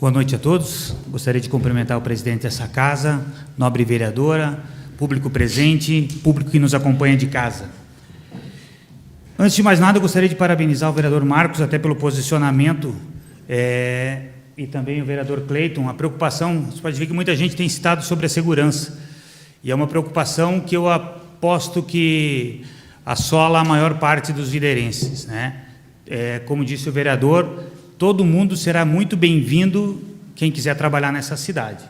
Boa noite a todos. Gostaria de cumprimentar o presidente dessa casa, nobre vereadora, público presente, público que nos acompanha de casa. Antes de mais nada, eu gostaria de parabenizar o vereador Marcos, até pelo posicionamento, e também o vereador Cleiton. A preocupação, você pode ver que muita gente tem citado sobre a segurança, e é uma preocupação que eu aposto que assola a maior parte dos videirenses, né? Como disse o vereador, todo mundo será muito bem-vindo quem quiser trabalhar nessa cidade.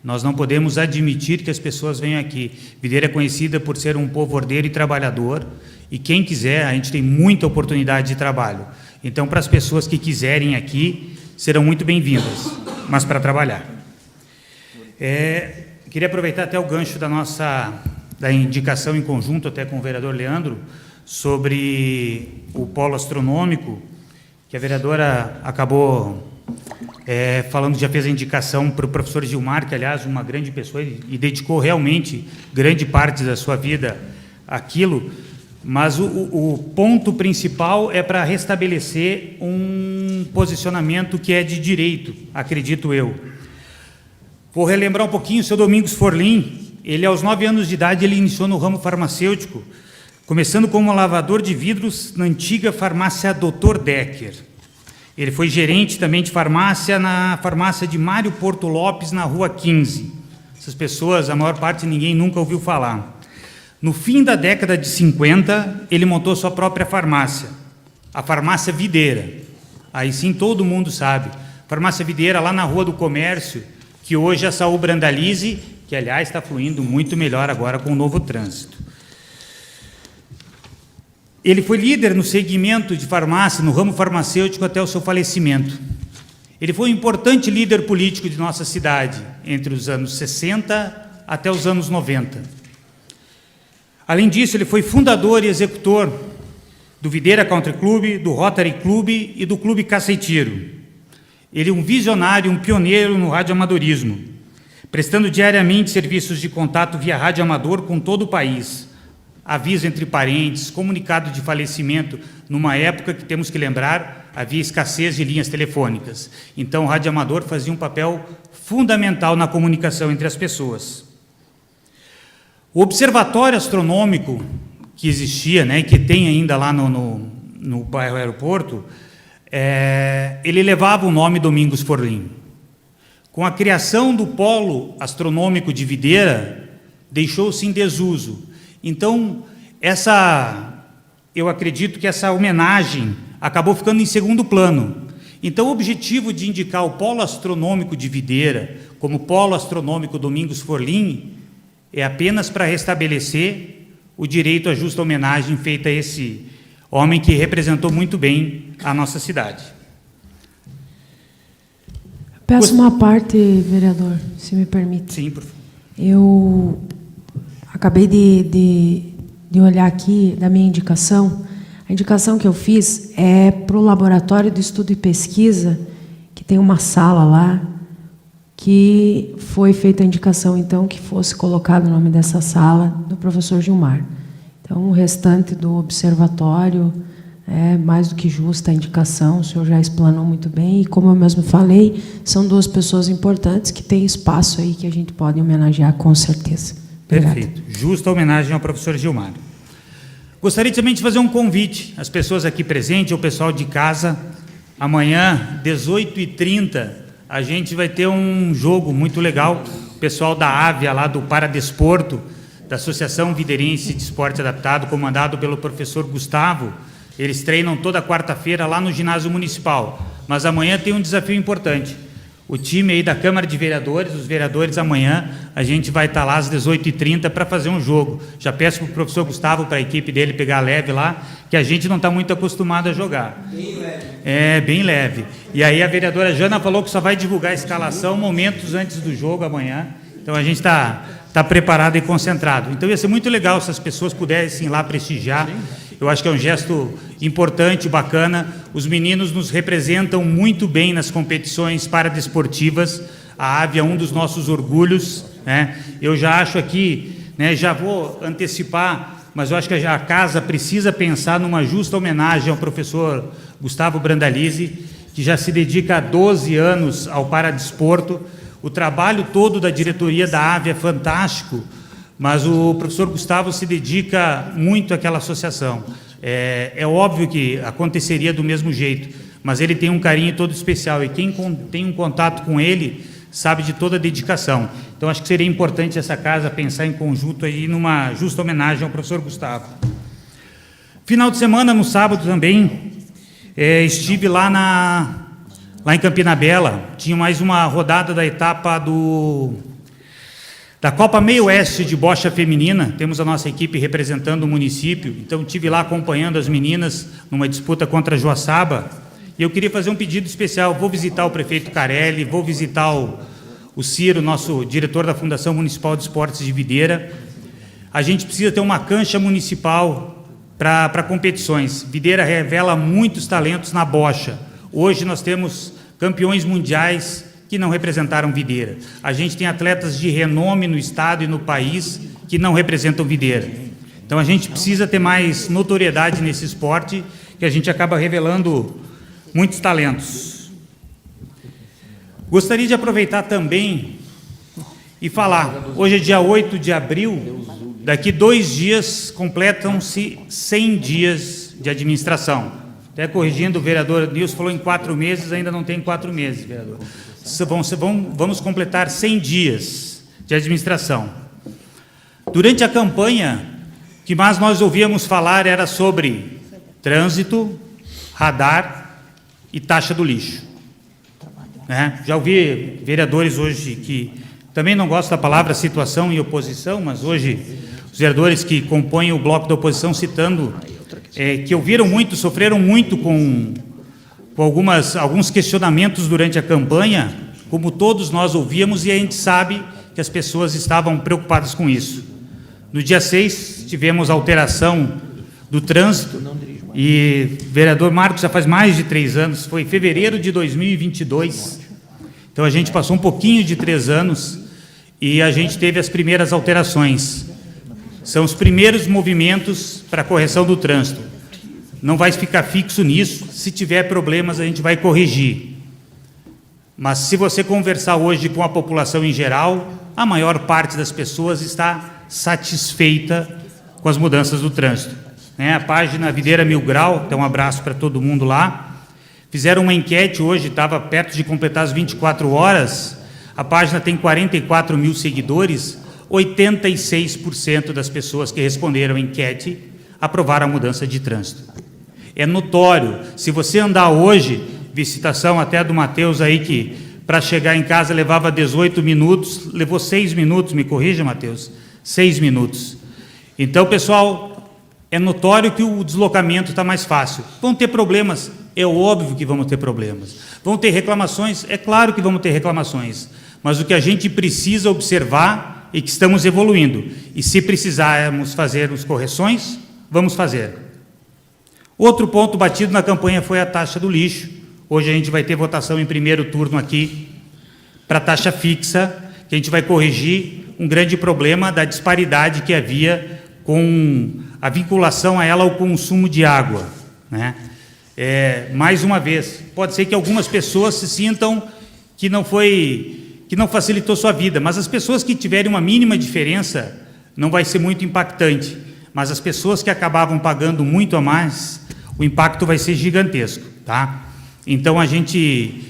Nós não podemos admitir que as pessoas venham aqui. Videira é conhecida por ser um povo ordeiro e trabalhador, e quem quiser, a gente tem muita oportunidade de trabalho. Então, para as pessoas que quiserem aqui, serão muito bem-vindas, mas para trabalhar. Queria aproveitar até o gancho da indicação em conjunto, até com o vereador Leandro, sobre o polo astronômico, que a vereadora acabou falando, já fez a indicação para o professor Gilmar, que, aliás, uma grande pessoa, e dedicou realmente grande parte da sua vida àquilo, mas o ponto principal é para restabelecer um posicionamento que é de direito, acredito eu. Vou relembrar um pouquinho o seu Domingos Forlim. Ele, aos 9 anos de idade, ele iniciou no ramo farmacêutico, começando como lavador de vidros na antiga farmácia Dr. Decker. Ele foi gerente também de farmácia na farmácia de Mário Porto Lopes, na Rua 15. Essas pessoas, a maior parte, ninguém nunca ouviu falar. No fim da década de 50, ele montou sua própria farmácia, a Farmácia Videira. Aí sim todo mundo sabe. Farmácia Videira, lá na Rua do Comércio, que hoje é a Saúl Brandalize, que, aliás, está fluindo muito melhor agora com o novo trânsito. Ele foi líder no segmento de farmácia, no ramo farmacêutico, até o seu falecimento. Ele foi um importante líder político de nossa cidade, entre os anos 60 até os anos 90. Além disso, ele foi fundador e executor do Videira Country Club, do Rotary Club e do Clube Caça e Tiro. Ele é um visionário, um pioneiro no radioamadorismo, prestando diariamente serviços de contato via rádio amador com todo o país. Aviso entre parentes, comunicado de falecimento, numa época que, temos que lembrar, havia escassez de linhas telefônicas. Então, o rádio amador fazia um papel fundamental na comunicação entre as pessoas. O observatório astronômico que existia, né, que tem ainda lá no bairro Aeroporto, ele levava o nome Domingos Forlim. Com a criação do polo astronômico de Videira, deixou-se em desuso. Então, eu acredito que essa homenagem acabou ficando em segundo plano. Então, o objetivo de indicar o polo astronômico de Videira como polo astronômico Domingos Forlim é apenas para restabelecer o direito à justa homenagem feita a esse homem que representou muito bem a nossa cidade. Peço uma parte, vereador, se me permite. Sim, por favor. Eu acabei de olhar aqui da minha indicação. A indicação que eu fiz é para o Laboratório de Estudo e Pesquisa, que tem uma sala lá, que foi feita a indicação, então, que fosse colocado o nome dessa sala do professor Gilmar. Então, o restante do observatório é mais do que justa a indicação, o senhor já explanou muito bem, e como eu mesmo falei, são duas pessoas importantes que têm espaço aí que a gente pode homenagear com certeza. Obrigada. Perfeito. Justa homenagem ao professor Gilmar. Gostaria também de fazer um convite às pessoas aqui presentes, ao pessoal de casa. Amanhã, 18h30, a gente vai ter um jogo muito legal. O pessoal da Ávia, lá do Paradesporto, da Associação Videirense de Esporte Adaptado, comandado pelo professor Gustavo. Eles treinam toda quarta-feira lá no ginásio municipal. Mas amanhã tem um desafio importante. O time aí da Câmara de Vereadores, os vereadores, amanhã, a gente vai estar lá às 18h30 para fazer um jogo. Já peço para o professor Gustavo, para a equipe dele pegar leve lá, que a gente não está muito acostumado a jogar. Bem leve. Bem leve. E aí a vereadora Jana falou que só vai divulgar a escalação momentos antes do jogo amanhã. Então a gente está preparado e concentrado. Então ia ser muito legal se as pessoas pudessem ir lá prestigiar. Eu acho que é um gesto importante, bacana. Os meninos nos representam muito bem nas competições paradesportivas. A Ávia é um dos nossos orgulhos, né? Eu já acho aqui, né, já vou antecipar, mas eu acho que a casa precisa pensar numa justa homenagem ao professor Gustavo Brandalize, que já se dedica há 12 anos ao paradesporto. O trabalho todo da diretoria da AVE é fantástico, mas o professor Gustavo se dedica muito àquela associação. É óbvio que aconteceria do mesmo jeito, mas ele tem um carinho todo especial, e quem tem um contato com ele sabe de toda a dedicação. Então, acho que seria importante essa casa pensar em conjunto aí numa justa homenagem ao professor Gustavo. Final de semana, no sábado também, estive lá em Campina Bela. Tinha mais uma rodada da etapa da Copa Meio Oeste de bocha feminina. Temos a nossa equipe representando o município, então estive lá acompanhando as meninas numa disputa contra Joaçaba. E eu queria fazer um pedido especial. Vou visitar o prefeito Carelli, vou visitar o Ciro, nosso diretor da Fundação Municipal de Esportes de Videira. A gente precisa ter uma cancha municipal para competições. Videira revela muitos talentos na bocha. Hoje nós temos campeões mundiais que não representaram Videira. A gente tem atletas de renome no estado e no país que não representam Videira. Então a gente precisa ter mais notoriedade nesse esporte, que a gente acaba revelando muitos talentos. Gostaria de aproveitar também e falar, hoje é dia 8 de abril, daqui 2 dias completam-se 100 dias de administração. Até corrigindo, o vereador Nilson falou em 4 meses, ainda não tem 4 meses, vereador. Vamos completar 100 dias de administração. Durante a campanha, o que mais nós ouvíamos falar era sobre trânsito, radar e taxa do lixo. Já ouvi vereadores hoje que também não gostam da palavra situação e oposição, mas hoje os vereadores que compõem o bloco da oposição citando que ouviram muito, sofreram muito com alguns questionamentos durante a campanha, como todos nós ouvíamos, e a gente sabe que as pessoas estavam preocupadas com isso. No dia 6, tivemos alteração do trânsito, e vereador Marcos já faz mais de 3 anos, foi em fevereiro de 2022, então a gente passou um pouquinho de 3 anos, e a gente teve as primeiras alterações. São os primeiros movimentos para a correção do trânsito. Não vai ficar fixo nisso. Se tiver problemas, a gente vai corrigir. Mas se você conversar hoje com a população em geral, a maior parte das pessoas está satisfeita com as mudanças do trânsito. A página Videira Mil Grau, então um abraço para todo mundo lá. Fizeram uma enquete hoje, estava perto de completar as 24 horas. A página tem 44 mil seguidores. 86% das pessoas que responderam a enquete aprovaram a mudança de trânsito. É notório. Se você andar hoje, vi citação até do Matheus aí, que para chegar em casa levava 18 minutos, levou 6 minutos, me corrija, Matheus, 6 minutos. Então, pessoal, é notório que o deslocamento está mais fácil. Vão ter problemas? É óbvio que vamos ter problemas. Vão ter reclamações? É claro que vamos ter reclamações. Mas o que a gente precisa observar é que estamos evoluindo. E se precisarmos fazer as correções, vamos fazer. Outro ponto batido na campanha foi a taxa do lixo. Hoje a gente vai ter votação em primeiro turno aqui para a taxa fixa, que a gente vai corrigir um grande problema da disparidade que havia com a vinculação a ela ao consumo de água. Mais uma vez, pode ser que algumas pessoas se sintam que não facilitou sua vida, mas as pessoas que tiverem uma mínima diferença, não vai ser muito impactante. Mas as pessoas que acabavam pagando muito a mais, o impacto vai ser gigantesco, tá? Então, a gente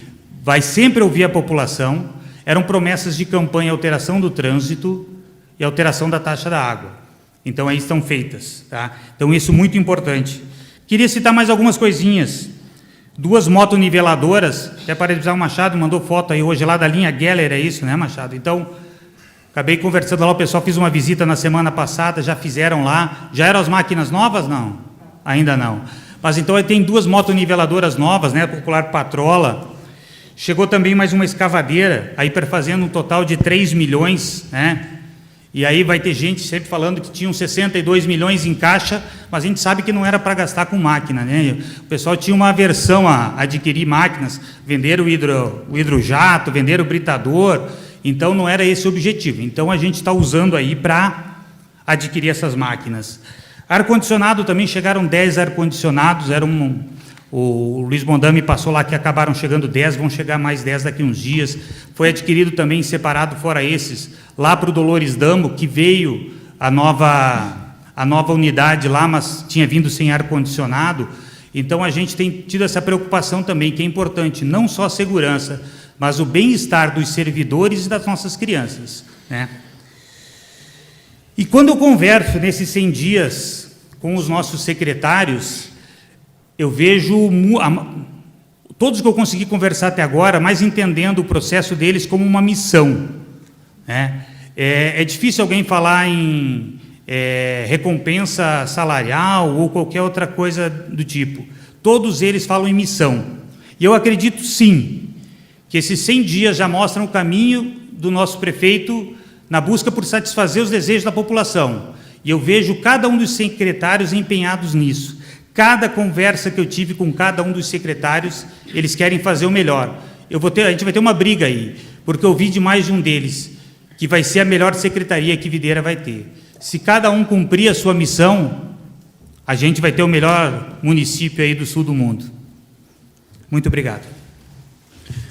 vai sempre ouvir a população. Eram promessas de campanha, alteração do trânsito e alteração da taxa da água. Então, aí estão feitas, tá? Então, isso é muito importante. Queria citar mais algumas coisinhas. 2 motoniveladoras, até parabenizar o Machado, mandou foto aí hoje lá da linha Geller, é isso, né, Machado? Então, acabei conversando lá, o pessoal fiz uma visita na semana passada, já fizeram lá. Já eram as máquinas novas? Não, ainda não. Mas então aí tem 2 motoniveladoras novas, né, a Popular Patrola. Chegou também mais uma escavadeira, aí fazendo um total de 3 milhões, né? E aí vai ter gente sempre falando que tinham 62 milhões em caixa, mas a gente sabe que não era para gastar com máquina, né? O pessoal tinha uma aversão a adquirir máquinas, vender o hidrojato, vender o britador, então não era esse o objetivo. Então a gente está usando aí para adquirir essas máquinas. Ar-condicionado também, chegaram 10 ar-condicionados, era O Luiz Mondami passou lá que acabaram chegando 10, vão chegar mais 10 daqui a uns dias. Foi adquirido também, separado fora esses, lá para o Dolores Dambo, que veio a nova unidade lá, mas tinha vindo sem ar-condicionado. Então, a gente tem tido essa preocupação também, que é importante, não só a segurança, mas o bem-estar dos servidores e das nossas crianças, né? E quando eu converso nesses 100 dias com os nossos secretários, eu vejo todos que eu consegui conversar até agora, mas entendendo o processo deles como uma missão, né? É difícil alguém falar em recompensa salarial ou qualquer outra coisa do tipo. Todos eles falam em missão. E eu acredito, sim, que esses 100 dias já mostram o caminho do nosso prefeito na busca por satisfazer os desejos da população. E eu vejo cada um dos secretários empenhados nisso. Cada conversa que eu tive com cada um dos secretários, eles querem fazer o melhor. A gente vai ter uma briga aí, porque eu ouvi de mais de um deles que vai ser a melhor secretaria que Videira vai ter. Se cada um cumprir a sua missão, a gente vai ter o melhor município aí do sul do mundo. Muito obrigado.